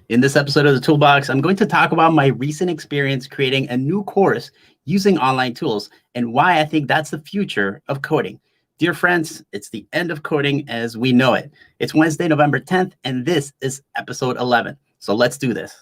In this episode of the Toolbox, I'm going to talk about my recent experience creating a new course using online tools and why I think that's the future of coding. Dear friends, it's the end of coding as we know it. It's Wednesday, November 10th, and this is episode 11. So let's do this.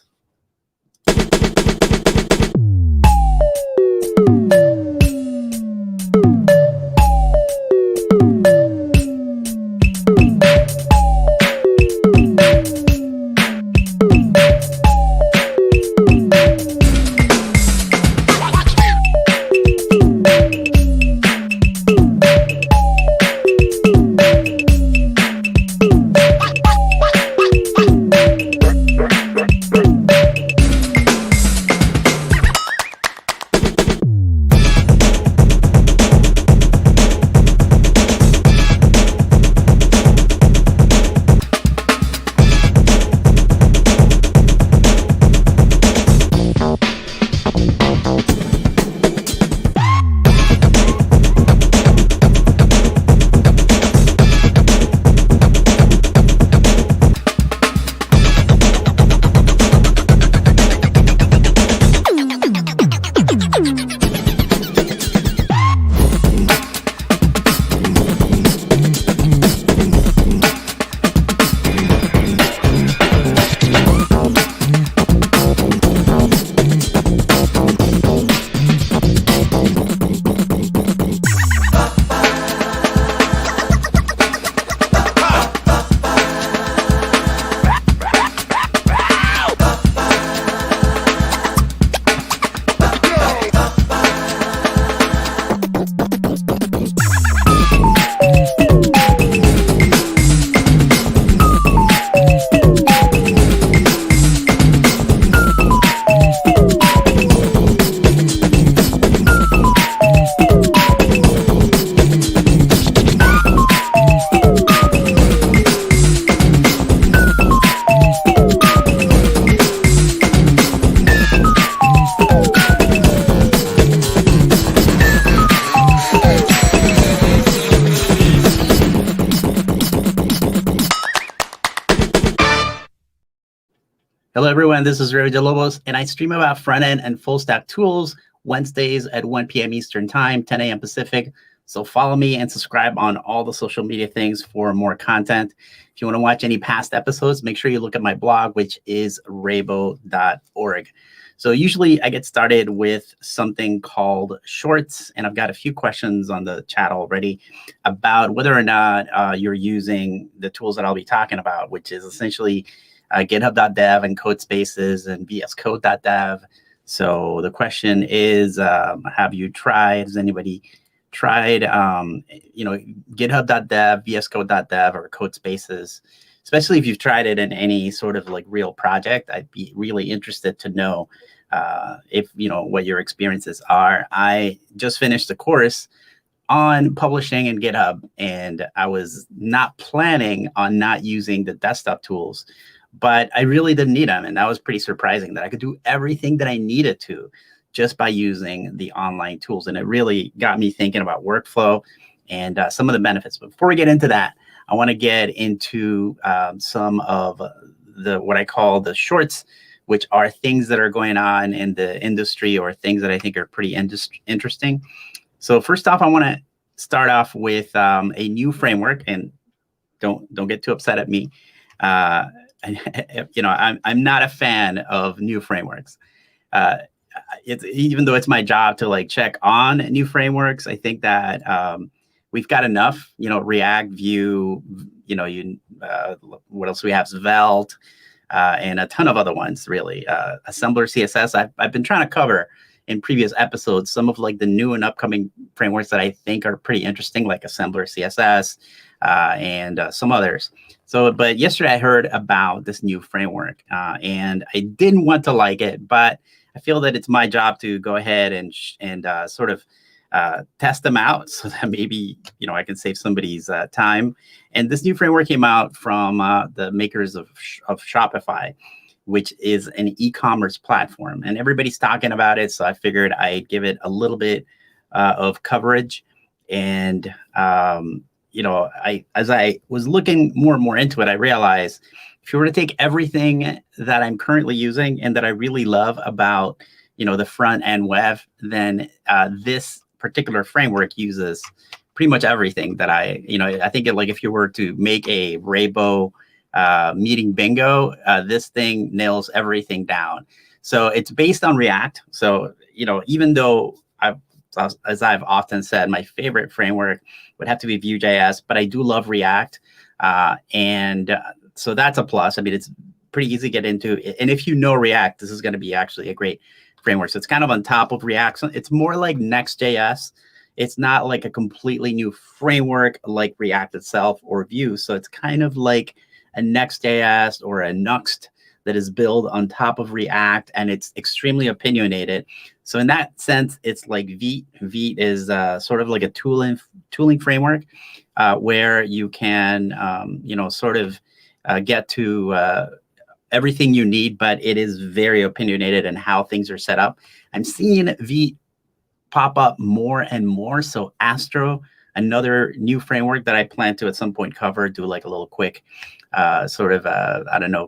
Hello, everyone. This is Rey Villalobos, and I stream about front-end and full-stack tools Wednesdays at 1 p.m. Eastern Time, 10 a.m. Pacific. So follow me and subscribe on all the social media things for more content. If you want to watch any past episodes, make sure you look at my blog, which is raybo.org. So usually I get started with something called shorts, and I've got a few questions on the chat already about whether or not you're using the tools that I'll be talking about, which is essentially github.dev and CodeSpaces and vscode.dev. So the question is, have you tried, has anybody tried, github.dev, vscode.dev, or CodeSpaces? Especially if you've tried it in any sort of like real project, I'd be really interested to know if, what your experiences are. I just finished a course on publishing in GitHub, and I was not planning on not using the desktop tools, but I really didn't need them. And that was pretty surprising that I could do everything that I needed to just by using the online tools. And it really got me thinking about workflow and some of the benefits. But before we get into that, I want to get into some of what I call the shorts, which are things that are going on in the industry or things that I think are pretty interesting. So first off, I want to start off with a new framework, and don't get too upset at me. I'm not a fan of new frameworks. It's even though it's my job to like check on new frameworks, I think that we've got enough. React, Vue, what else we have? Svelte, and a ton of other ones. Really, Assembler, CSS. I've been trying to cover in previous episodes some of like the new and upcoming frameworks that I think are pretty interesting, like Assembler, CSS, and some others. But yesterday I heard about this new framework, and I didn't want to like it, but I feel that it's my job to go ahead and sort of test them out so that maybe, I can save somebody's time. And this new framework came out from the makers of Shopify, which is an e-commerce platform, and everybody's talking about it. So I figured I'd give it a little bit of coverage. And, as I was looking more and more into it, I realized if you were to take everything that I'm currently using and that I really love about, the front end web, then this particular framework uses pretty much everything that I think like if you were to make a Raybo meeting bingo, this thing nails everything down. So it's based on React. So, even though as I've often said, my favorite framework would have to be Vue.js, but I do love React. So that's a plus. I mean, it's pretty easy to get into. And if you know React, this is going to be actually a great framework. So it's kind of on top of React. So it's more like Next.js. It's not like a completely new framework like React itself or Vue. So it's kind of like a Next.js or a Nuxt that is built on top of React, and it's extremely opinionated. So in that sense, it's like Vite. Vite is sort of like a tooling framework where you can, sort of get to everything you need, but it is very opinionated in how things are set up. I'm seeing Vite pop up more and more. So Astro, another new framework that I plan to at some point cover, do like a little quick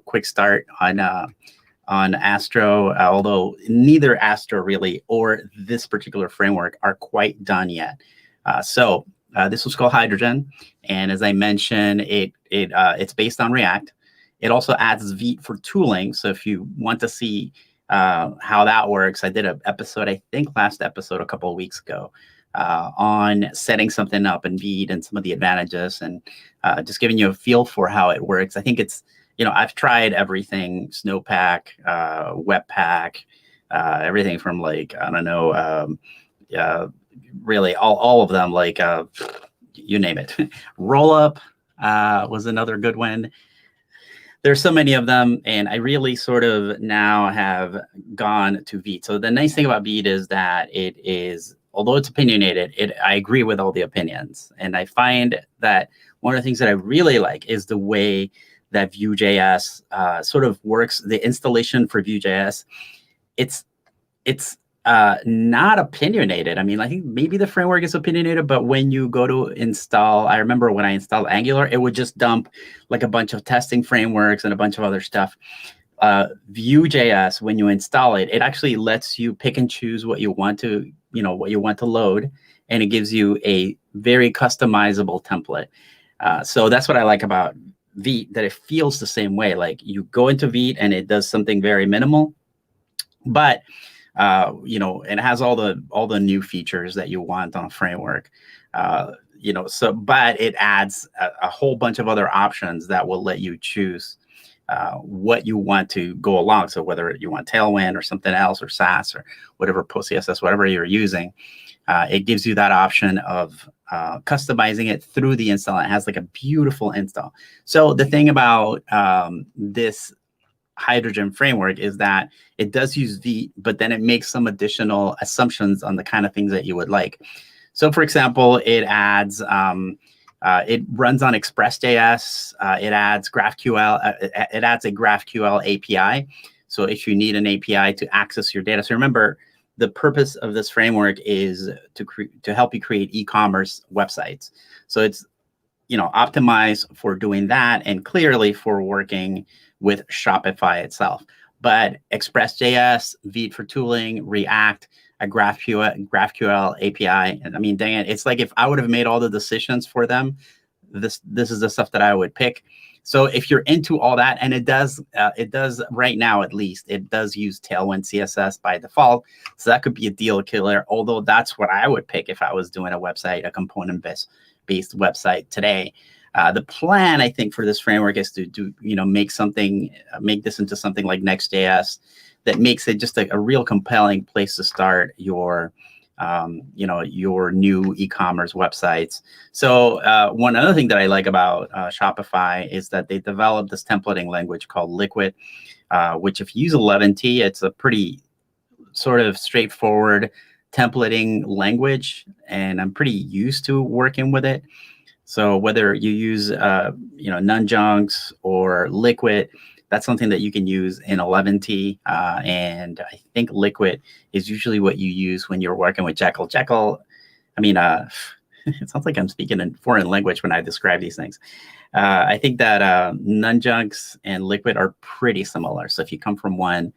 quick start on Astro, although neither Astro really or this particular framework are quite done yet. So this was called Hydrogen, and as I mentioned, it's based on React. It also adds Vite for tooling. So if you want to see how that works, I did an episode, I think last episode a couple of weeks ago, on setting something up in Vite and some of the advantages, and just giving you a feel for how it works. I think it's, I've tried everything: Snowpack, Webpack, everything from like, I don't know, really all of them, like you name it. Rollup was another good one. There's so many of them, and I really sort of now have gone to Vite. So the nice thing about Vite is that it is, although it's opinionated, I agree with all the opinions. And I find that one of the things that I really like is the way that Vue.js sort of works. The installation for Vue.js, it's not opinionated. I mean, I think maybe the framework is opinionated, but when you go to install, I remember when I installed Angular, it would just dump like a bunch of testing frameworks and a bunch of other stuff. Vue.js, when you install it, it actually lets you pick and choose what you want to, load, and it gives you a very customizable template. So that's what I like about Vite, that it feels the same way. Like you go into Vite and it does something very minimal, but it has all the new features that you want on a framework. But it adds a whole bunch of other options that will let you choose what you want to go along. So whether you want Tailwind or something else, or Sass or whatever, PostCSS, whatever you're using, it gives you that option of customizing it through the install. It has like a beautiful install. So the thing about this Hydrogen framework is that it does use Vite, but then it makes some additional assumptions on the kind of things that you would like. So for example, it adds, it runs on Express.js. It adds GraphQL. It adds a GraphQL API. So if you need an API to access your data, so remember, the purpose of this framework is to help you create e-commerce websites. So it's optimized for doing that, and clearly for working with Shopify itself. But Express.js, Vite for tooling, React, a GraphQL API. And I mean, dang it, it's like if I would have made all the decisions for them, this is the stuff that I would pick. So if you're into all that, and it does right now, at least, it does use Tailwind CSS by default. So that could be a deal killer, although that's what I would pick if I was doing a website, a component-based website today. The plan, I think, for this framework is to make this into something like Next.js that makes it just a real compelling place to start your new e-commerce websites. So one other thing that I like about Shopify is that they developed this templating language called Liquid, which if you use 11t, it's a pretty sort of straightforward templating language, and I'm pretty used to working with it. So whether you use Nunjunks or Liquid, that's something that you can use in 11t. And I think Liquid is usually what you use when you're working with Jekyll. Jekyll, I mean, it sounds like I'm speaking in foreign language when I describe these things. I think that Nunjunks and Liquid are pretty similar. So if you come from one,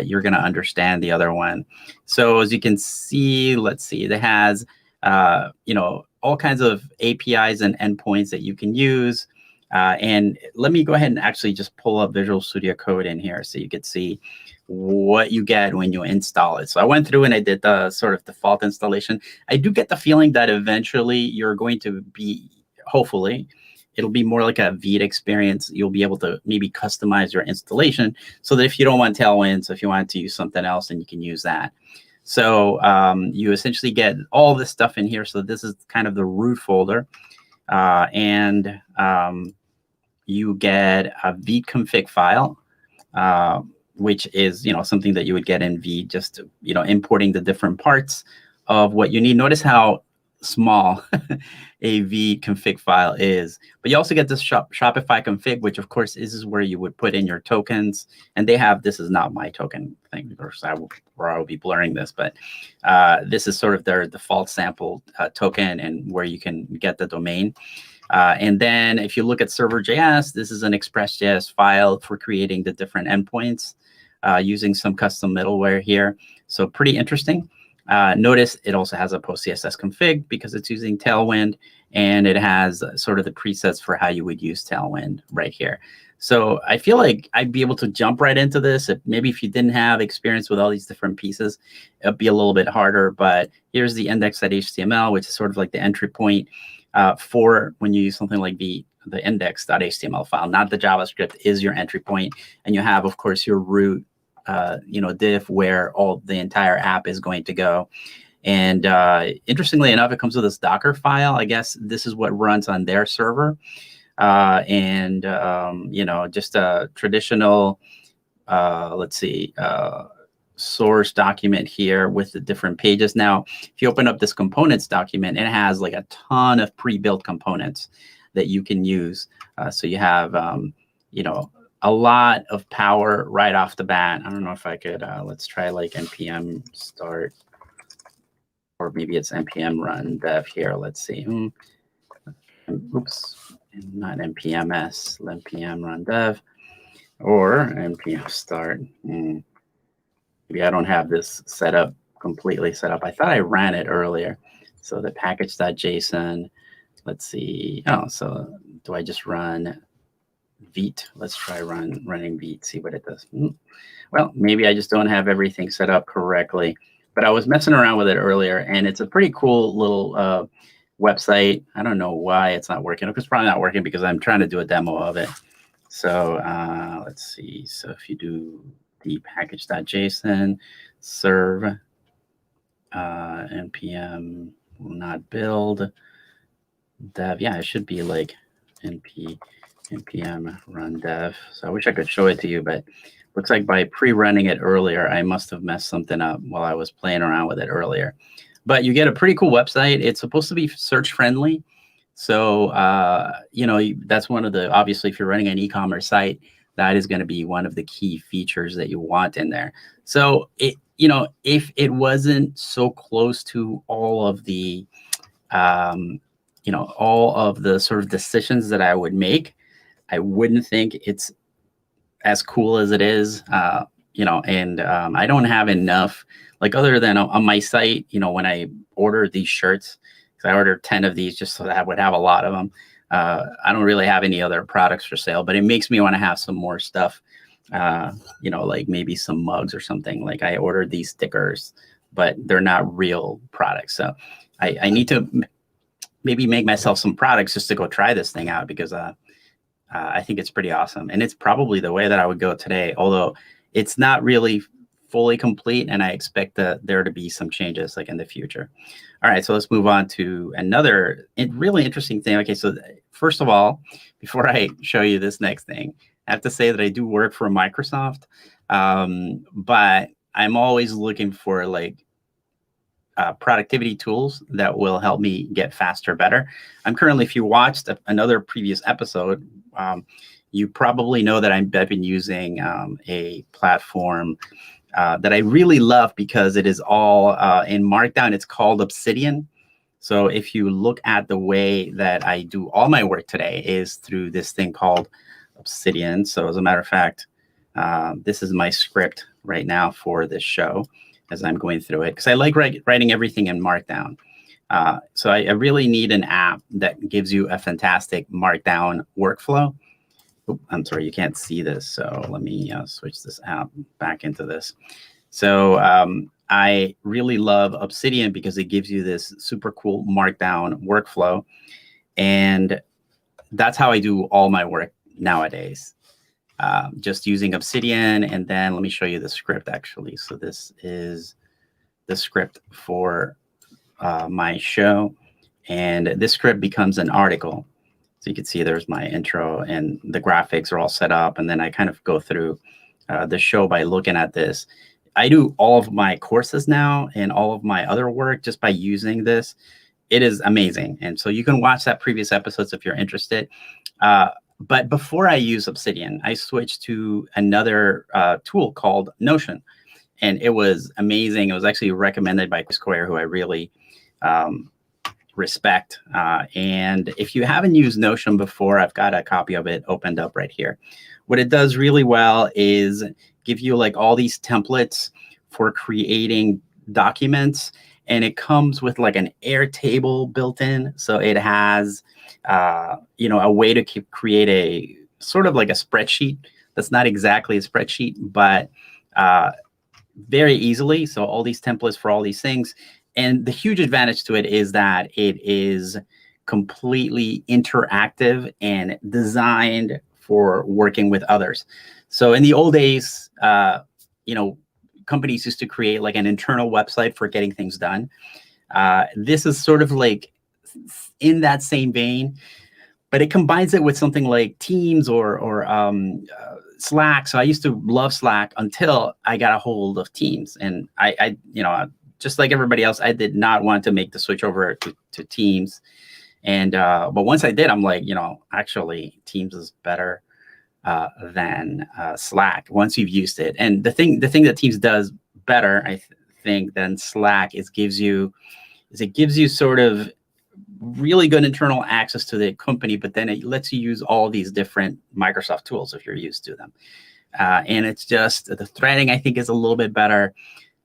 you're going to understand the other one. So as you can see, let's see, it has all kinds of APIs and endpoints that you can use. And let me go ahead and actually just pull up Visual Studio Code in here so you could see what you get when you install it. So I went through and I did the sort of default installation. I do get the feeling that eventually you're going to be, hopefully, it'll be more like a Vite experience. You'll be able to maybe customize your installation so that if you don't want Tailwind, so if you want to use something else, then you can use that. So you essentially get all this stuff in here. So this is kind of the root folder. And you get a Vite config file, which is something that you would get in Vite, just importing the different parts of what you need. Notice how small a Vite config file is, but you also get this Shopify config, which of course is where you would put in your tokens. And they have, this is not my token thing, or I will be blurring this, but this is sort of their default sample token and where you can get the domain. And then if you look at server.js, this is an Express.js file for creating the different endpoints using some custom middleware here. So pretty interesting. Notice it also has a post CSS config because it's using Tailwind, and it has sort of the presets for how you would use Tailwind right here. So I feel like I'd be able to jump right into this. Maybe if you didn't have experience with all these different pieces, it'd be a little bit harder. But here's the index.html, which is sort of like the entry point for when you use something like the index.html file, not the JavaScript, is your entry point. And you have, of course, your root div where the entire app is going to go. And interestingly enough, it comes with this Docker file. I guess this is what runs on their server. Just a traditional, let's see, source document here with the different pages. Now, if you open up this components document, it has like a ton of pre-built components that you can use. So you have, a lot of power right off the bat. I don't know if I could, let's try like npm start, or maybe it's npm run dev here. Let's see. Oops, not npms, npm run dev, or npm start. Maybe I don't have this completely set up. I thought I ran it earlier. So the package.json, let's see. Oh, so do I just run Vite? Let's try running Vite, see what it does. Well, maybe I just don't have everything set up correctly, but I was messing around with it earlier, and it's a pretty cool little website. I don't know why it's not working. It's probably not working because I'm trying to do a demo of it. So let's see. So if you do the package.json serve npm will not build dev. Yeah, it should be like npm run dev. So I wish I could show it to you, but looks like by pre-running it earlier, I must have messed something up while I was playing around with it earlier. But you get a pretty cool website. It's supposed to be search friendly. So, that's one of the, obviously, if you're running an e-commerce site, that is going to be one of the key features that you want in there. So, if it wasn't so close to all of the, all of the sort of decisions that I would make, I wouldn't think it's as cool as it is, I don't have enough, like other than on my site, when I order these shirts, because I ordered 10 of these just so that I would have a lot of them. I don't really have any other products for sale, but it makes me want to have some more stuff, like maybe some mugs or something. Like I ordered these stickers, but they're not real products. So I need to maybe make myself some products just to go try this thing out, because I think it's pretty awesome. And it's probably the way that I would go today, although it's not really fully complete, and I expect there to be some changes like in the future. All right, so let's move on to another really interesting thing. Okay, so first of all, before I show you this next thing, I have to say that I do work for Microsoft, but I'm always looking for like productivity tools that will help me get faster, better. I'm currently, if you watched another previous episode, you probably know that I've been using a platform that I really love because it is all in Markdown. It's called Obsidian. So if you look at the way that I do all my work today is through this thing called Obsidian. So as a matter of fact, this is my script right now for this show as I'm going through it, because I like writing everything in Markdown. So I really need an app that gives you a fantastic Markdown workflow. Oop, I'm sorry, you can't see this. So let me switch this app back into this. So I really love Obsidian because it gives you this super cool Markdown workflow. And that's how I do all my work nowadays, just using Obsidian. And then let me show you the script, actually. So this is the script for my show. And this script becomes an article. So you can see there's my intro and the graphics are all set up. And then I kind of go through the show by looking at this. I do all of my courses now and all of my other work just by using this. It is amazing. And so you can watch that previous episodes if you're interested. But before I use Obsidian, I switched to another tool called Notion. And it was amazing. It was actually recommended by Square, who I really respect. And if you haven't used Notion before, I've got a copy of it opened up right here. What it does really well is give you like all these templates for creating documents, and it comes with like an Airtable built in. So it has, a way to create a sort of like a spreadsheet. That's not exactly a spreadsheet, but very easily. So all these templates for all these things. And the huge advantage to it is that it is completely interactive and designed for working with others. So in the old days, companies used to create like an internal website for getting things done. This is sort of like in that same vein, but it combines it with something like Teams or Slack. So I used to love Slack until I got a hold of Teams, and I just like everybody else, I did not want to make the switch over to Teams. And but once I did, I'm like, actually Teams is better than Slack once you've used it. And the thing that Teams does better, I think, than Slack is it gives you sort of really good internal access to the company, but then it lets you use all these different Microsoft tools if you're used to them. And it's just the threading, I think, is a little bit better,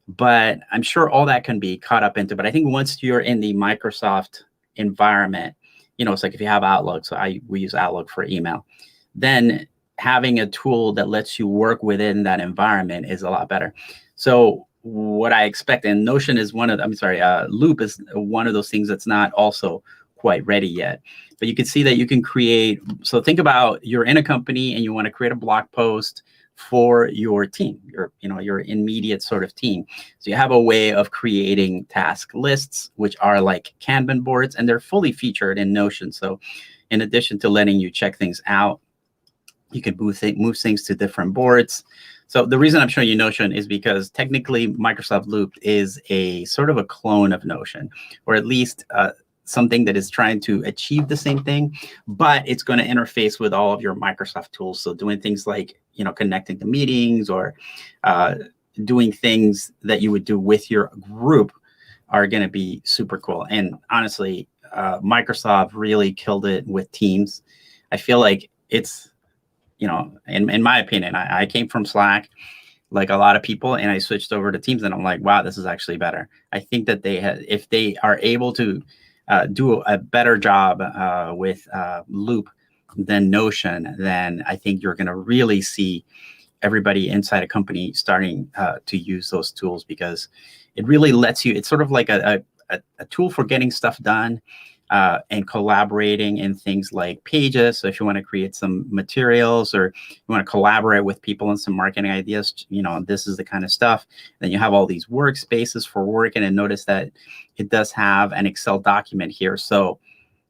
but I'm sure all that can be caught up into. But I think once you're in the Microsoft environment, it's like if you have Outlook, so we use Outlook for email, then having a tool that lets you work within that environment is a lot better. So what I expect, and Notion is Loop is one of those things that's not also quite ready yet. But you can see that you can create, so think about you're in a company and you want to create a blog post for your team, your immediate sort of team. So you have a way of creating task lists, which are like Kanban boards, and they're fully featured in Notion. So in addition to letting you check things out, you can move things to different boards. So the reason I'm showing you Notion is because technically Microsoft Loop is a sort of a clone of Notion, or at least something that is trying to achieve the same thing, but it's going to interface with all of your Microsoft tools. So doing things like, connecting to meetings or doing things that you would do with your group are going to be super cool. And honestly, Microsoft really killed it with Teams. I feel like it's, in my opinion, I came from Slack, like a lot of people, and I switched over to Teams, and I'm like, wow, this is actually better. I think that if they are able to do a better job with Loop than Notion, then I think you're going to really see everybody inside a company starting to use those tools, because it really lets you, it's sort of like a tool for getting stuff done and collaborating in things like Pages. So if you want to create some materials or you want to collaborate with people on some marketing ideas, this is the kind of stuff. Then you have all these workspaces for working, and notice that it does have an Excel document here. So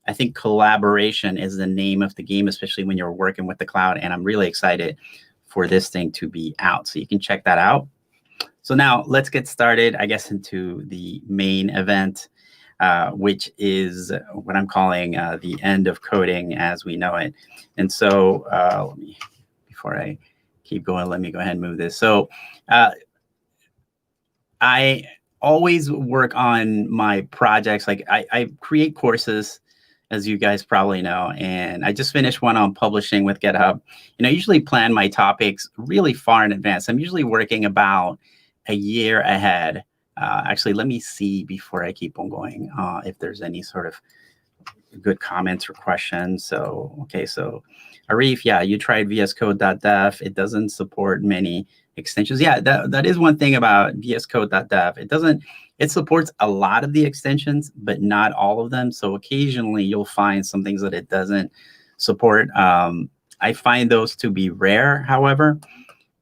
I think collaboration is the name of the game, especially when you're working with the cloud. And I'm really excited for this thing to be out. So you can check that out. So now let's get started, I guess, into the main event, which is what I'm calling the end of coding as we know it. And so before I keep going, let me go ahead and move this. So I always work on my projects. Like I create courses, as you guys probably know, and I just finished one on publishing with GitHub. And I usually plan my topics really far in advance. I'm usually working about a year ahead. Actually, let me see before I keep on going if there's any sort of good comments or questions. So, okay, so Arif, yeah, you tried VSCode.dev. It doesn't support many extensions. Yeah, that is one thing about VSCode.dev. It supports a lot of the extensions, but not all of them. So occasionally you'll find some things that it doesn't support. I find those to be rare, however.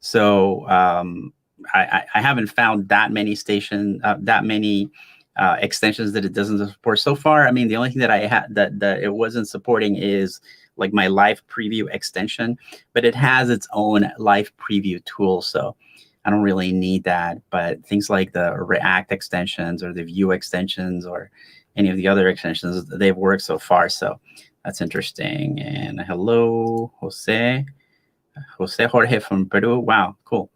So I haven't found that many extensions that it doesn't support so far. I mean, the only thing that I had that it wasn't supporting is like my live preview extension, but it has its own live preview tool. So I don't really need that. But things like the React extensions or the Vue extensions or any of the other extensions, they've worked so far. So that's interesting. And hello, Jose Jorge from Peru. Wow, cool.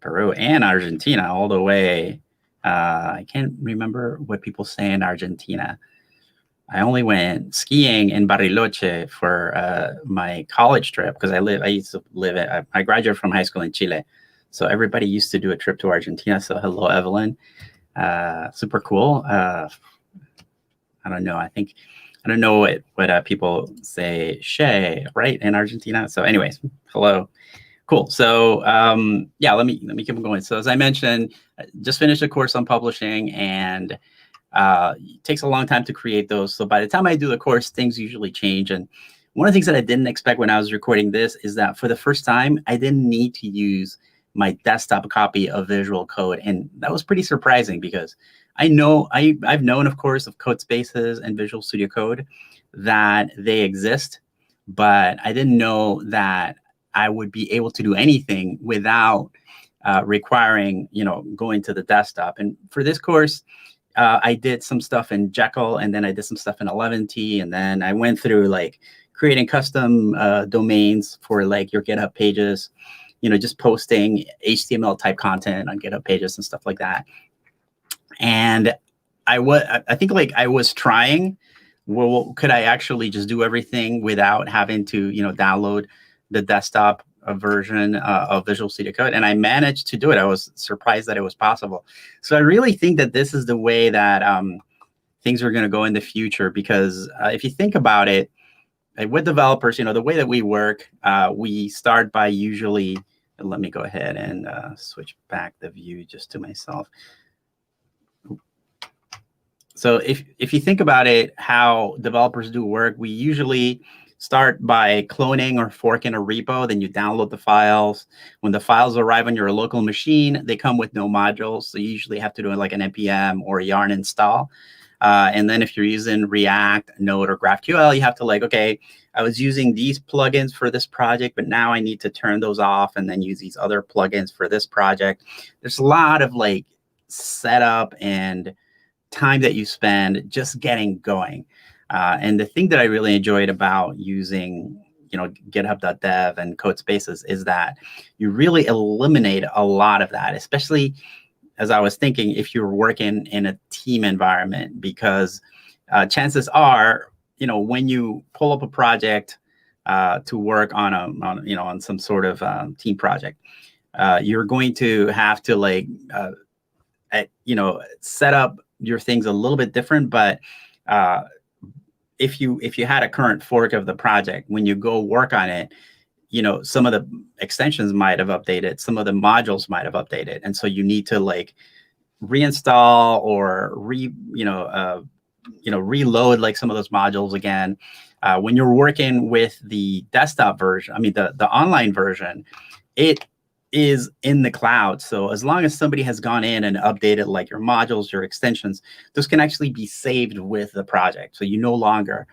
Peru and Argentina all the way. I can't remember what people say in Argentina. I only went skiing in Bariloche for my college trip because I used to live I graduated from high school in Chile. So everybody used to do a trip to Argentina. So hello, Evelyn. Super cool. I don't know. I don't know what people say, Che, right, in Argentina. So anyways, hello. Cool. So yeah, let me keep going. So as I mentioned, I just finished a course on publishing, and it takes a long time to create those. So by the time I do the course, things usually change. And one of the things that I didn't expect when I was recording this is that for the first time, I didn't need to use my desktop copy of Visual Code. And that was pretty surprising because I've known, of course, of CodeSpaces and Visual Studio Code, that they exist, but I didn't know that I would be able to do anything without requiring, going to the desktop. And for this course, I did some stuff in Jekyll, and then I did some stuff in 11T, and then I went through like creating custom domains for like your GitHub pages, just posting HTML type content on GitHub pages and stuff like that. And I think like I was trying, well, could I actually just do everything without having to, download the desktop version of Visual Studio Code? And I managed to do it. I was surprised that it was possible. So I really think that this is the way that things are going to go in the future, because if you think about it, with developers, the way that we work, we start by usually, let me go ahead and switch back the view just to myself. So if you think about it, how developers do work, we usually start by cloning or forking a repo. Then you download the files. When the files arrive on your local machine, they come with no modules. So you usually have to do like an npm or a yarn install. And then if you're using React, Node, or GraphQL, you have to like, okay, I was using these plugins for this project, but now I need to turn those off and then use these other plugins for this project. There's a lot of like setup and time that you spend just getting going. And the thing that I really enjoyed about using, github.dev and CodeSpaces is that you really eliminate a lot of that, especially as I was thinking, if you're working in a team environment, because chances are, when you pull up a project to work on some sort of team project, you're going to have to like, set up your things a little bit different. But if you had a current fork of the project, when you go work on it, some of the extensions might have updated, some of the modules might have updated, and so you need to like reinstall or reload like some of those modules again. When you're working with the desktop version, I mean the online version, it is in the cloud. So as long as somebody has gone in and updated like your modules, your extensions, those can actually be saved with the project. So you no longer,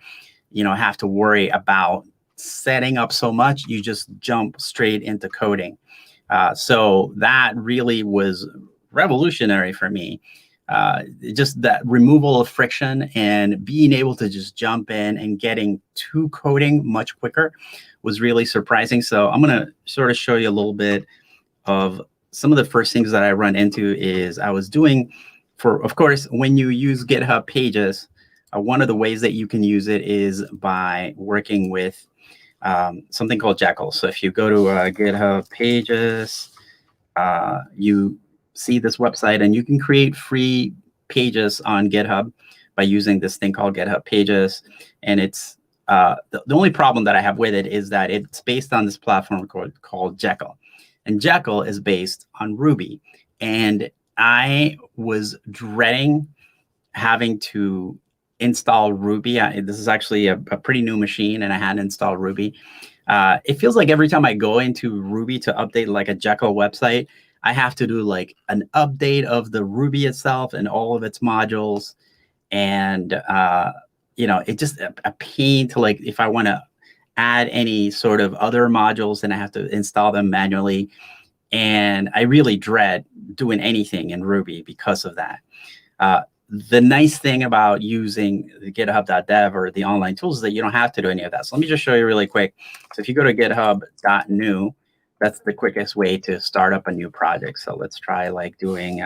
have to worry about setting up so much. You just jump straight into coding. So that really was revolutionary for me. Just that removal of friction and being able to just jump in and getting to coding much quicker was really surprising. So I'm going to sort of show you a little bit of some of the first things that I run into. Is I was doing of course, when you use GitHub Pages, one of the ways that you can use it is by working with something called Jekyll. So if you go to GitHub Pages, you see this website, and you can create free pages on GitHub by using this thing called GitHub Pages. And it's the only problem that I have with it is that it's based on this platform called Jekyll. And Jekyll is based on Ruby. And I was dreading having to install Ruby. This is actually a pretty new machine, and I hadn't installed Ruby. It feels like every time I go into Ruby to update like a Jekyll website, I have to do like an update of the Ruby itself and all of its modules. And, it's just a pain to, like, if I want to add any sort of other modules, then I have to install them manually. And I really dread doing anything in Ruby because of that. The nice thing about using the github.dev or the online tools is that you don't have to do any of that. So let me just show you really quick. So if you go to github.new, that's the quickest way to start up a new project. So let's try like doing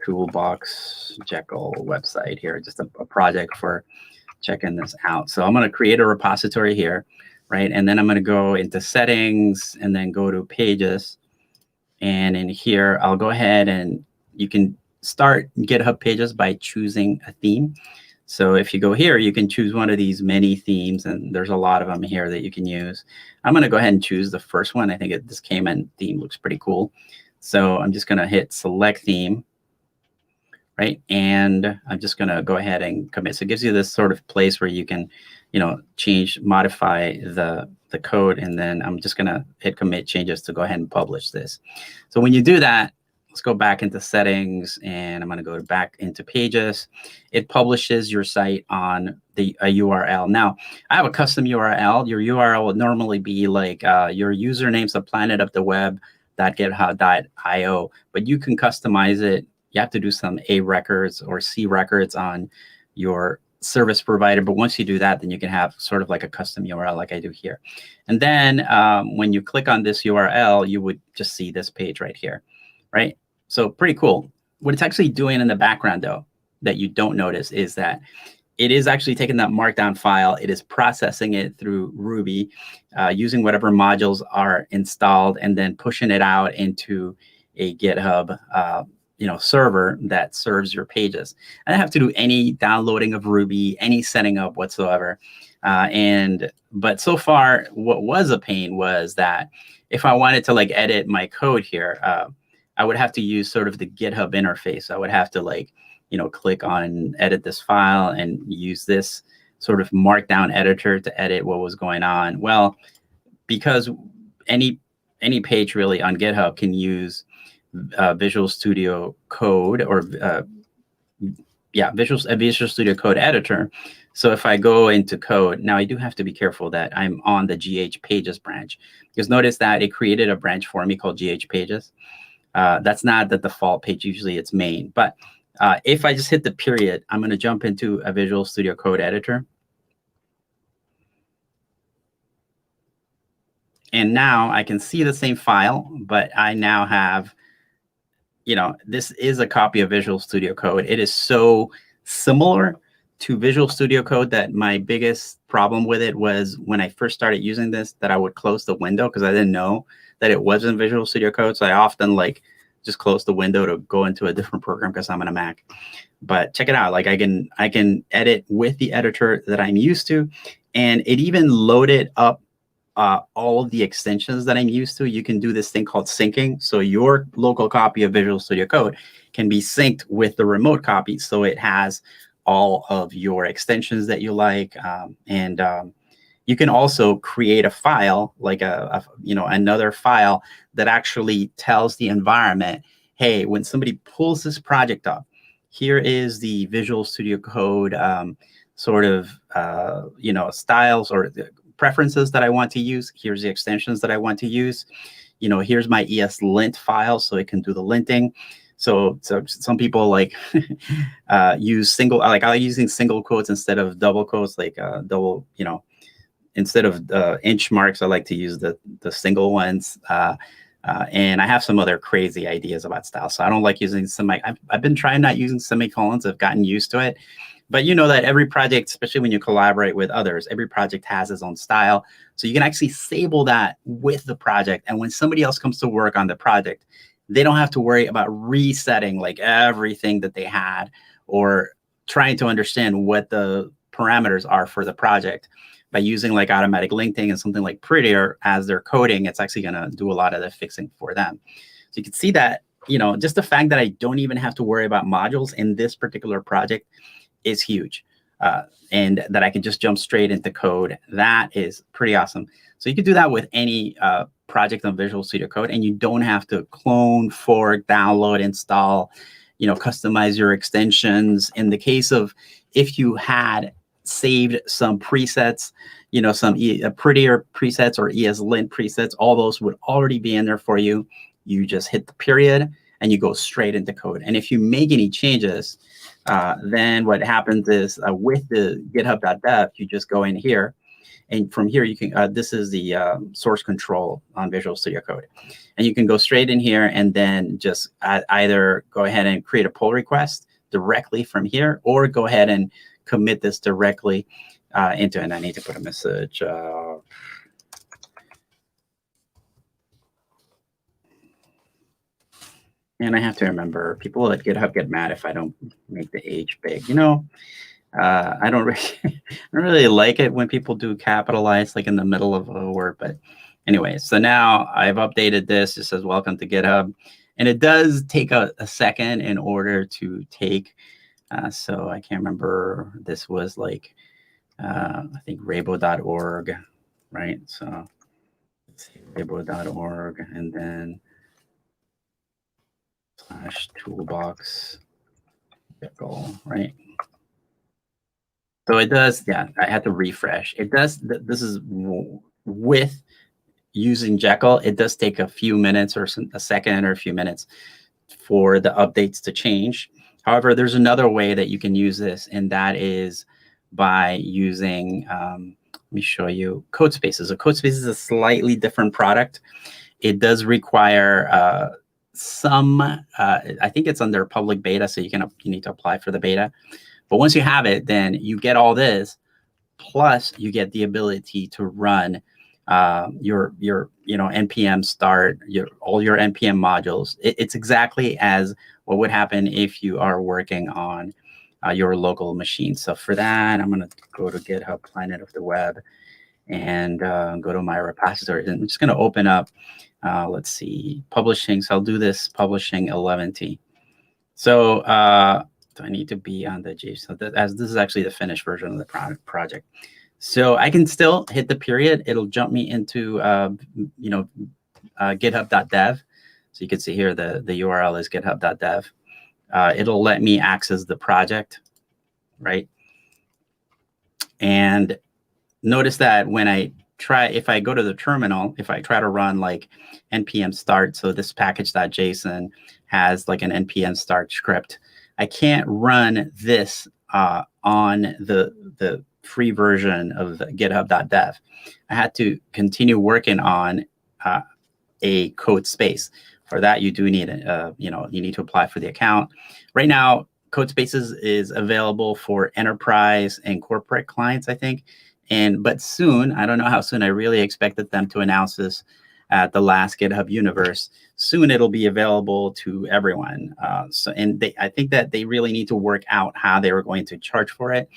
Toolbox Jekyll website here, just a project for checking this out. So I'm going to create a repository here, right? And then I'm going to go into settings and then go to pages. And in here, I'll go ahead and you can start GitHub Pages by choosing a theme. So if you go here, you can choose one of these many themes, and there's a lot of them here that you can use. I'm going to go ahead and choose the first one. I think this Cayman theme looks pretty cool. So I'm just going to hit select theme, right? And I'm just going to go ahead and commit. So it gives you this sort of place where you can, change, modify the code, and then I'm just going to hit commit changes to go ahead and publish this. So when you do that, let's go back into settings, and I'm going to go back into pages. It publishes your site on a URL. Now, I have a custom URL. Your URL would normally be like your username's the planetoftheweb.github.io, but you can customize it. You have to do some A records or C records on your service provider. But once you do that, then you can have sort of like a custom URL like I do here. And then when you click on this URL, you would just see this page right here. Right? So pretty cool. What it's actually doing in the background, though, that you don't notice is that it is actually taking that markdown file. It is processing it through Ruby, using whatever modules are installed, and then pushing it out into a GitHub server that serves your pages. I don't have to do any downloading of Ruby, any setting up whatsoever. But so far, what was a pain was that if I wanted to like edit my code here, I would have to use sort of the GitHub interface. I would have to click on edit this file and use this sort of markdown editor to edit what was going on. Well, because any page really on GitHub can use Visual Studio Code or Visual Studio Code editor. So if I go into code, now I do have to be careful that I'm on the GH Pages branch, because notice that it created a branch for me called GH Pages. That's not the default page. Usually it's main. But if I just hit the period, I'm going to jump into a Visual Studio Code editor. And now I can see the same file, but I now have, this is a copy of Visual Studio Code. It is so similar to Visual Studio Code that my biggest problem with it was when I first started using this, that I would close the window because I didn't know that it wasn't Visual Studio Code. So I often just close the window to go into a different program because I'm on a Mac. But check it out. Like I can edit with the editor that I'm used to, and it even loaded up all of the extensions that I'm used to. You can do this thing called syncing. So your local copy of Visual Studio Code can be synced with the remote copy. So it has all of your extensions that you like. You can also create a file, like another file that actually tells the environment, hey, when somebody pulls this project up, here is the Visual Studio Code styles or the preferences that I want to use. Here's the extensions that I want to use. Here's my ESLint file, so it can do the linting. So some people use single, I like using single quotes instead of double quotes, instead of inch marks, I like to use the single ones. And I have some other crazy ideas about style. So I don't like using I've been trying not using semicolons. I've gotten used to it. But you know that every project, especially when you collaborate with others, every project has its own style. So you can actually sable that with the project. And when somebody else comes to work on the project, they don't have to worry about resetting like everything that they had or trying to understand what the parameters are for the project. By using like automatic linting and something like Prettier as they're coding, it's actually going to do a lot of the fixing for them. So you can see that, just the fact that I don't even have to worry about modules in this particular project is huge. And that I can just jump straight into code. That is pretty awesome. So you can do that with any project on Visual Studio Code, and you don't have to clone, fork, download, install, customize your extensions. In the case of if you had saved some presets, some Prettier presets or ESLint presets, all those would already be in there for you. You just hit the period and you go straight into code. And if you make any changes, then what happens is with the github.dev, you just go in here. And from here, you can, this is the source control on Visual Studio Code. And you can go straight in here and then just either go ahead and create a pull request directly from here, or go ahead and commit this directly into, and I need to put a message. And I have to remember, people at GitHub get mad if I don't make the H big. I don't really like it when people do capitalize like in the middle of a word. But anyway, so now I've updated this. It says welcome to GitHub. And it does take a second in order to take. So I can't remember. This was like, I think rabo.org, right? So let's see, rabo.org, and then /toolbox Jekyll, right? So it does, yeah, I had to refresh. It does, this is with using Jekyll, it does take a few minutes or a second or a few minutes for the updates to change. However, there's another way that you can use this, and that is by using, let me show you, CodeSpaces. So CodeSpaces is a slightly different product. It does require some, I think it's under public beta, so you need to apply for the beta. But once you have it, then you get all this, plus you get the ability to run your npm start, all your npm modules. It's exactly as what would happen if you are working on your local machine. So for that, I'm going to go to GitHub Planet of the Web and go to my repository. And I'm just going to open up, let's see, publishing. So I'll do this publishing 11t. So do I need to be on the J? So as this is actually the finished version of the project. So I can still hit the period. It'll jump me into github.dev. So you can see here the URL is github.dev. It'll let me access the project, right? And notice that when if I go to the terminal, if I try to run like npm start, so this package.json has like an npm start script, I can't run this on the free version of github.dev. I had to continue working on a CodeSpace. For that, you do need you need to apply for the account. Right now, CodeSpaces is available for enterprise and corporate clients, I think. But soon, I don't know how soon, I really expected them to announce this at the last GitHub Universe. Soon it'll be available to everyone. I think that they really need to work out how they were going to charge for it.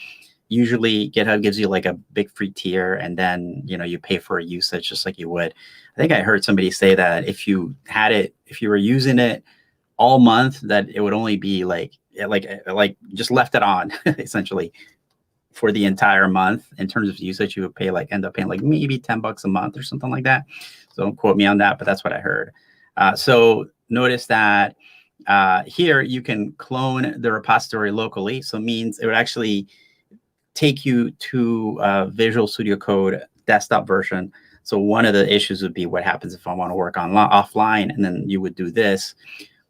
Usually GitHub gives you like a big free tier, and then you pay for a usage just like you would. I think I heard somebody say that if you were using it all month, that it would only be like just left it on essentially for the entire month. In terms of usage, you would end up paying like maybe $10 a month or something like that. So don't quote me on that, but that's what I heard. So notice that here you can clone the repository locally. So it means it would actually take you to Visual Studio Code desktop version. So one of the issues would be what happens if I want to work offline, and then you would do this.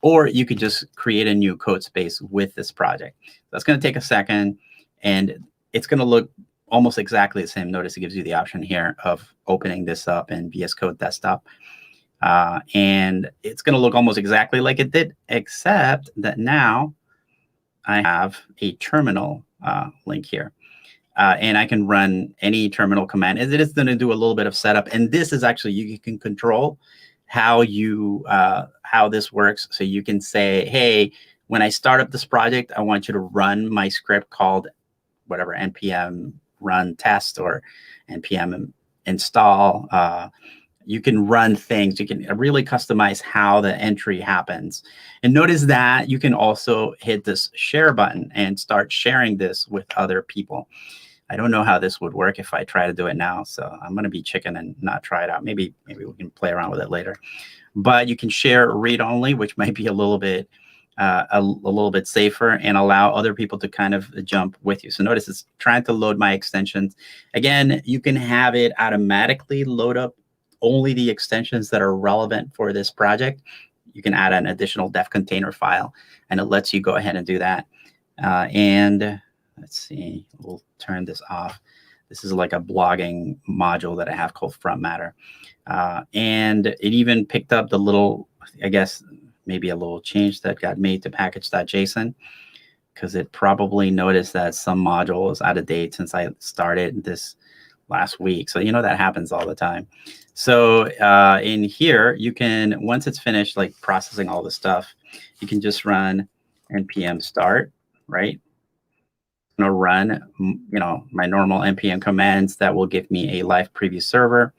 Or you could just create a new code space with this project. That's going to take a second, and it's going to look almost exactly the same. Notice it gives you the option here of opening this up in VS Code Desktop. And it's going to look almost exactly like it did, except that now I have a terminal link here. And I can run any terminal command. It is going to do a little bit of setup. And this is actually, you can control how this works. So you can say, hey, when I start up this project, I want you to run my script called whatever, npm run test or npm install. You can run things. You can really customize how the entry happens. And notice that you can also hit this share button and start sharing this with other people. I don't know how this would work if I try to do it now. So I'm going to be chicken and not try it out. Maybe we can play around with it later. But you can share read only, which might be a little bit safer and allow other people to kind of jump with you. So notice it's trying to load my extensions. Again, you can have it automatically load up only the extensions that are relevant for this project. You can add an additional dev container file, and it lets you go ahead and do that. And let's see, we'll turn this off. This is like a blogging module that I have called Front Matter. And it even picked up the little, I guess, maybe a little change that got made to package.json, because it probably noticed that some module is out of date since I started this last week. So, that happens all the time. So in here, you can, once it's finished, like processing all the stuff, you can just run npm start, right? I'm gonna run, my normal npm commands that will give me a live preview server.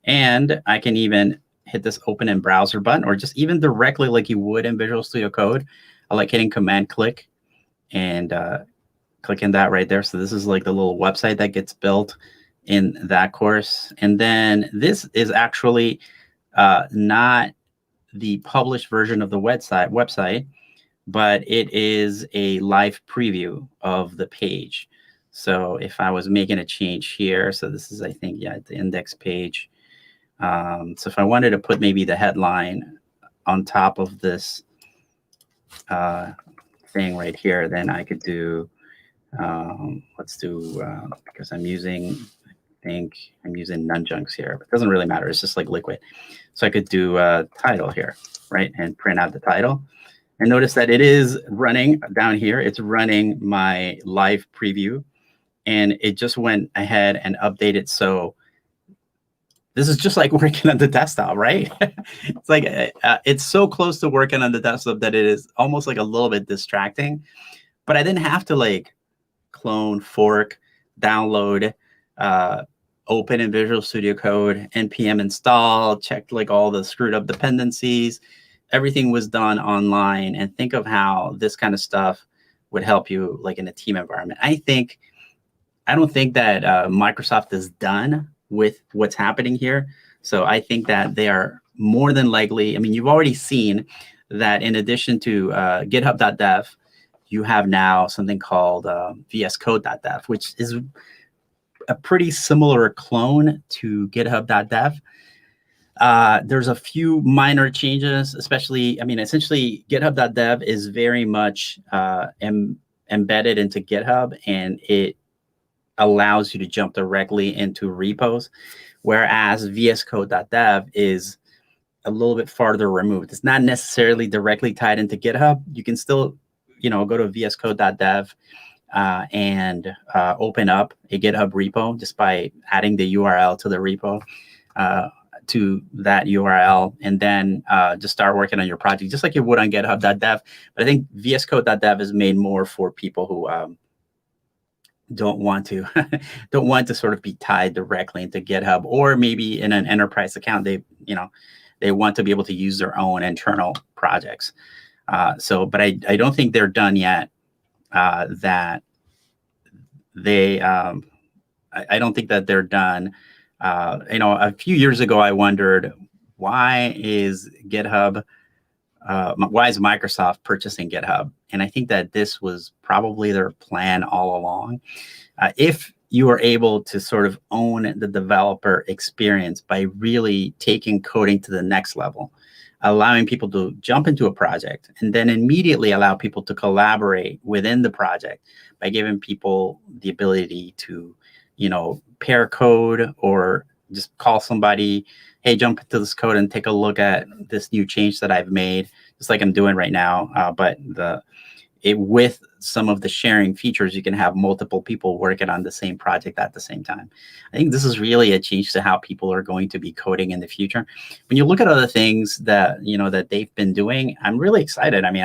And I can even hit this open in browser button, or just even directly like you would in Visual Studio Code. I like hitting command click and clicking that right there. So this is like the little website that gets built in that course. And then this is actually not the published version of the website, but it is a live preview of the page. So if I was making a change here, so this is, I think, the index page. So if I wanted to put maybe the headline on top of this thing right here, then I could do, let's do, because I'm using nunjunks here, but it doesn't really matter. It's just like liquid. So I could do a title here, right? And print out the title. And notice that it is running down here. It's running my live preview, and it just went ahead and updated. So this is just like working on the desktop, right? It's like it's so close to working on the desktop that it is almost like a little bit distracting. But I didn't have to like clone, fork, download, open in Visual Studio Code, npm install, checked like all the screwed up dependencies. Everything was done online. And think of how this kind of stuff would help you like in a team environment. I don't think that Microsoft is done with what's happening here. So I think that they are more than likely, I mean, you've already seen that in addition to github.dev, you have now something called vscode.dev, which is a pretty similar clone to github.dev. There's a few minor changes, especially, essentially github.dev is very much embedded into GitHub, and it allows you to jump directly into repos, whereas vscode.dev is a little bit farther removed. It's not necessarily directly tied into GitHub. You can still, go to vscode.dev and open up a GitHub repo just by adding the URL to the repo, to that URL, and then just start working on your project, just like you would on github.dev. But I think vscode.dev is made more for people who don't want to sort of be tied directly into GitHub, or maybe in an enterprise account, they want to be able to use their own internal projects. But I don't think they're done yet. That they, I don't think that they're done. A few years ago, I wondered, why is Microsoft purchasing GitHub? And I think that this was probably their plan all along. If you are able to sort of own the developer experience by really taking coding to the next level, allowing people to jump into a project, and then immediately allow people to collaborate within the project by giving people the ability to, pair code or just call somebody, hey, jump into this code and take a look at this new change that I've made, just like I'm doing right now. But with some of the sharing features, you can have multiple people working on the same project at the same time. I think this is really a change to how people are going to be coding in the future. When you look at other things that that they've been doing, I'm really excited. I mean,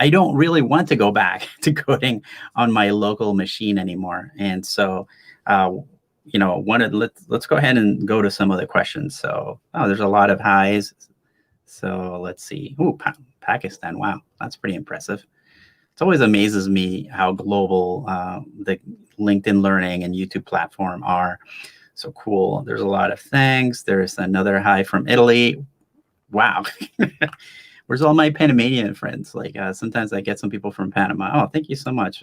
I don't really want to go back to coding on my local machine anymore. And so, let's go ahead and go to some of the questions. So, there's a lot of highs. So let's see. Ooh, Pakistan. Wow, that's pretty impressive. It always amazes me how global the LinkedIn Learning and YouTube platform are. So cool. There's a lot of thanks. There's another hi from Italy. Wow. Where's all my Panamanian friends? Like sometimes I get some people from Panama. Oh, thank you so much,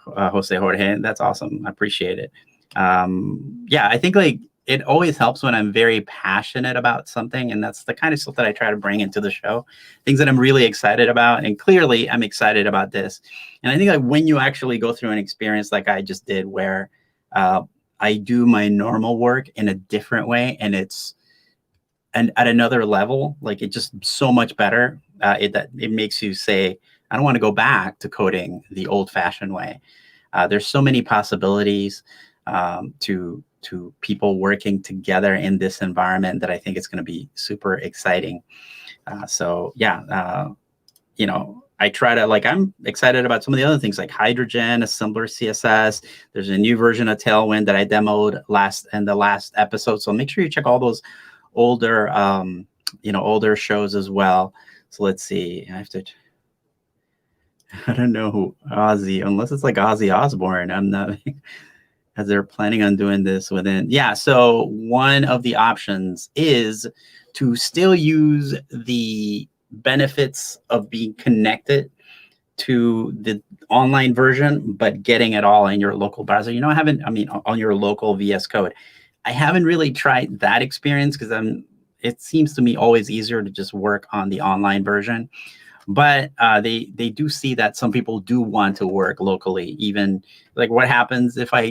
Jose Jorge. That's awesome. I appreciate it. Yeah, I think like it always helps when I'm very passionate about something, and that's the kind of stuff that I try to bring into the show, things that I'm really excited about. And clearly I'm excited about this. And I think like when you actually go through an experience like I just did, where I do my normal work in a different way, and it's at another level, like it's just so much better. It makes you say, I don't want to go back to coding the old-fashioned way. There's so many possibilities to people working together in this environment that I think it's going to be super exciting. So yeah, I try to I'm excited about some of the other things like Hydrogen, Assembler CSS. There's a new version of Tailwind that I demoed in the last episode. So make sure you check all those older older shows as well. So let's see. I don't know who Ozzy, unless it's like Ozzy Osbourne. I'm not. As they're planning on doing this within. Yeah, so one of the options is to still use the benefits of being connected to the online version, but getting it all in your local browser. On your local VS Code. I haven't really tried that experience because it seems to me always easier to just work on the online version. But they do see that some people do want to work locally. Even like what happens if I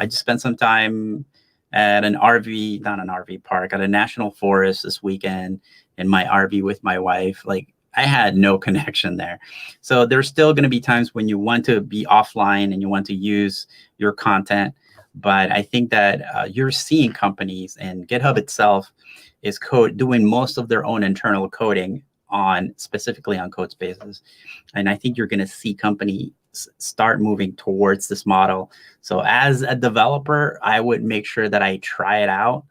just spent some time at not an RV park, at a national forest this weekend in my RV with my wife. Like I had no connection there. So there's still going to be times when you want to be offline and you want to use your content. But I think that you're seeing companies, and GitHub itself is doing most of their own internal coding specifically on CodeSpaces. And I think you're going to see companies start moving towards this model. So as a developer, I would make sure that I try it out.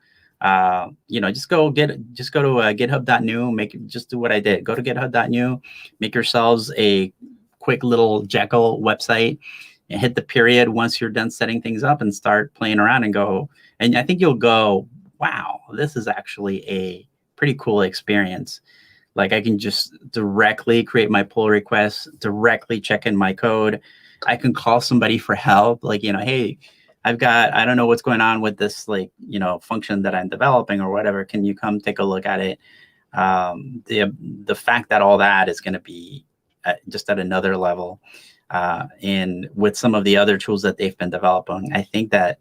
Just go to github.new, just do what I did. Go to github.new, make yourselves a quick little Jekyll website and hit the period once you're done setting things up and start playing around and I think you'll go, wow, this is actually a pretty cool experience. Like I can just directly create my pull requests, directly check in my code. I can call somebody for help. Like, hey, I don't know what's going on with this, function that I'm developing or whatever. Can you come take a look at it? The fact that all that is going to be just at another level. And with some of the other tools that they've been developing, I think that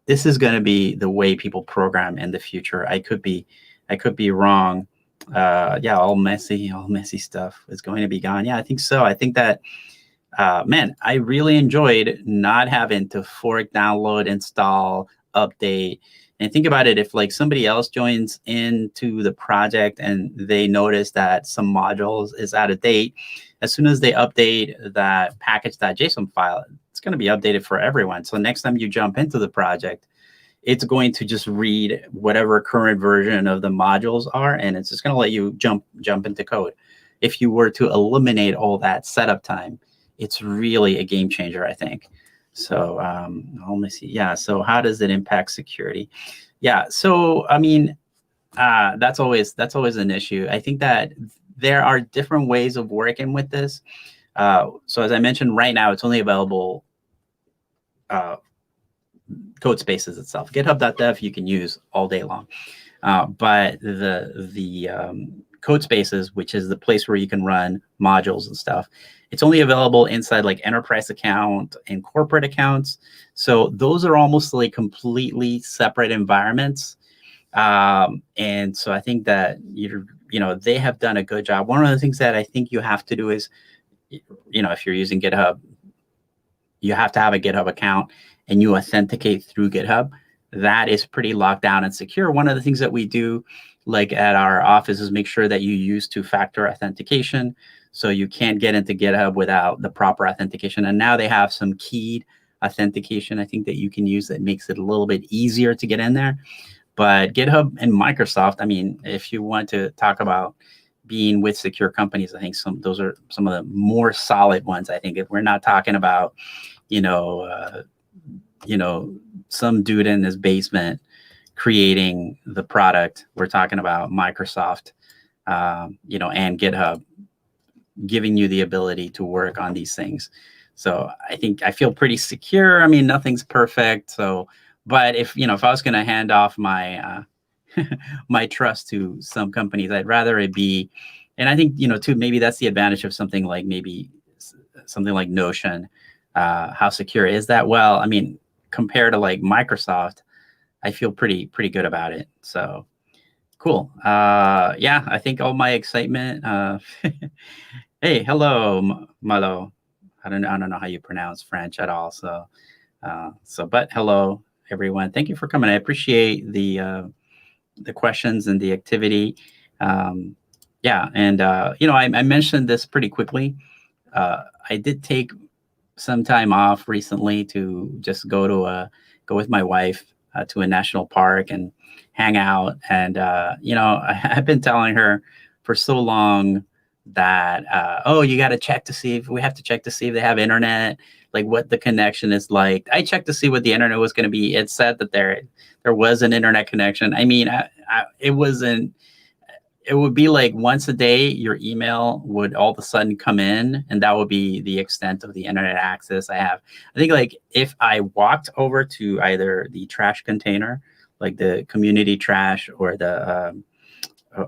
this is going to be the way people program in the future. I could be wrong. All messy stuff is going to be gone. Yeah, I think so. I think that, I really enjoyed not having to fork, download, install, update. And think about it, if somebody else joins into the project and they notice that some modules is out of date, as soon as they update that package.json file, it's going to be updated for everyone. So next time you jump into the project, it's going to just read whatever current version of the modules are, and it's just going to let you jump into code. If you were to eliminate all that setup time, it's really a game changer, I think. So let me see. Yeah. So how does it impact security? Yeah. So that's always an issue. I think that there are different ways of working with this. So as I mentioned, right now it's only available. CodeSpaces itself, github.dev you can use all day long, but the CodeSpaces, which is the place where you can run modules and stuff. It's only available inside like enterprise account and corporate accounts. So those are almost like completely separate environments. And so I think that they have done a good job. One of the things that I think you have to do is, if you're using GitHub, you have to have a GitHub account and you authenticate through GitHub. That is pretty locked down and secure. One of the things that we do, like at our office, is make sure that you use two-factor authentication. So you can't get into GitHub without the proper authentication. And now they have some keyed authentication, I think, that you can use that makes it a little bit easier to get in there. But GitHub and Microsoft, I mean, if you want to talk about being with secure companies, I think those are some of the more solid ones. I think if we're not talking about, some dude in his basement creating the product, we're talking about Microsoft, and GitHub giving you the ability to work on these things. So I feel pretty secure. I mean, nothing's perfect. So, but if I was going to hand off my my trust to some companies, I'd rather it be, and I think too, maybe that's the advantage of something like Notion. How secure is that? Well, I mean, compared to like Microsoft, I feel pretty good about it. So cool. Yeah, I think all my excitement. Hey, hello, Malo. I don't know how you pronounce French at all. So, but hello, everyone. Thank you for coming. I appreciate the questions and the activity. Yeah, and I mentioned this pretty quickly. I did take some time off recently to just go with my wife to a national park and hang out. And I've been telling her for so long that you got to check to see if they have internet, like what the connection is like. I checked to see what the internet was going to be. It said that there was an internet connection. I mean, it wasn't. It would be like once a day, your email would all of a sudden come in, and that would be the extent of the internet access I have. I think like if I walked over to either the trash container, like the community trash, or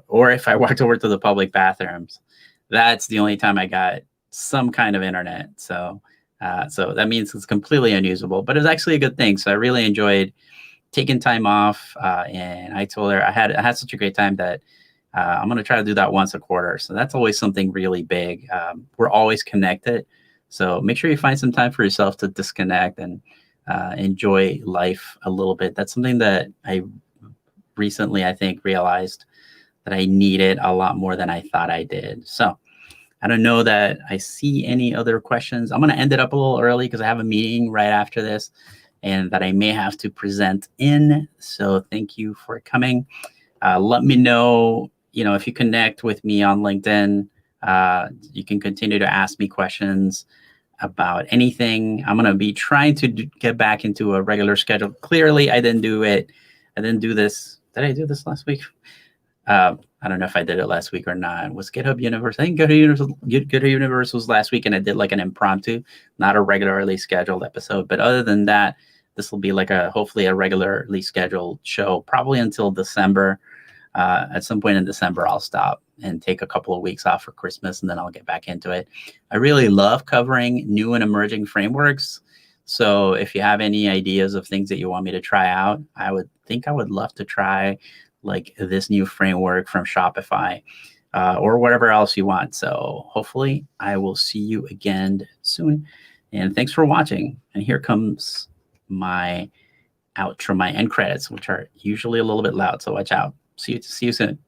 or if I walked over to the public bathrooms, that's the only time I got some kind of internet. So that means it's completely unusable, but it was actually a good thing. So I really enjoyed taking time off, and I told her I had such a great time that I'm going to try to do that once a quarter. So that's always something really big. We're always connected. So make sure you find some time for yourself to disconnect and enjoy life a little bit. That's something that I recently, I think, realized that I needed a lot more than I thought I did. So I don't know that I see any other questions. I'm going to end it up a little early because I have a meeting right after this and that I may have to present in. So thank you for coming. Let me know, if you connect with me on LinkedIn, you can continue to ask me questions about anything. I'm going to be trying to get back into a regular schedule. Clearly, I didn't do it. I didn't do this. Did I do this last week? I don't know if I did it last week or not. Was GitHub Universe? I think GitHub Universe was last week, and I did like an impromptu, not a regularly scheduled episode. But other than that, this will be like hopefully a regularly scheduled show, probably until December. At some point in December, I'll stop and take a couple of weeks off for Christmas, and then I'll get back into it. I really love covering new and emerging frameworks. So if you have any ideas of things that you want me to try out, I would love to try like this new framework from Shopify or whatever else you want. So hopefully I will see you again soon. And thanks for watching. And here comes my outro, my end credits, which are usually a little bit loud. So watch out. See you soon.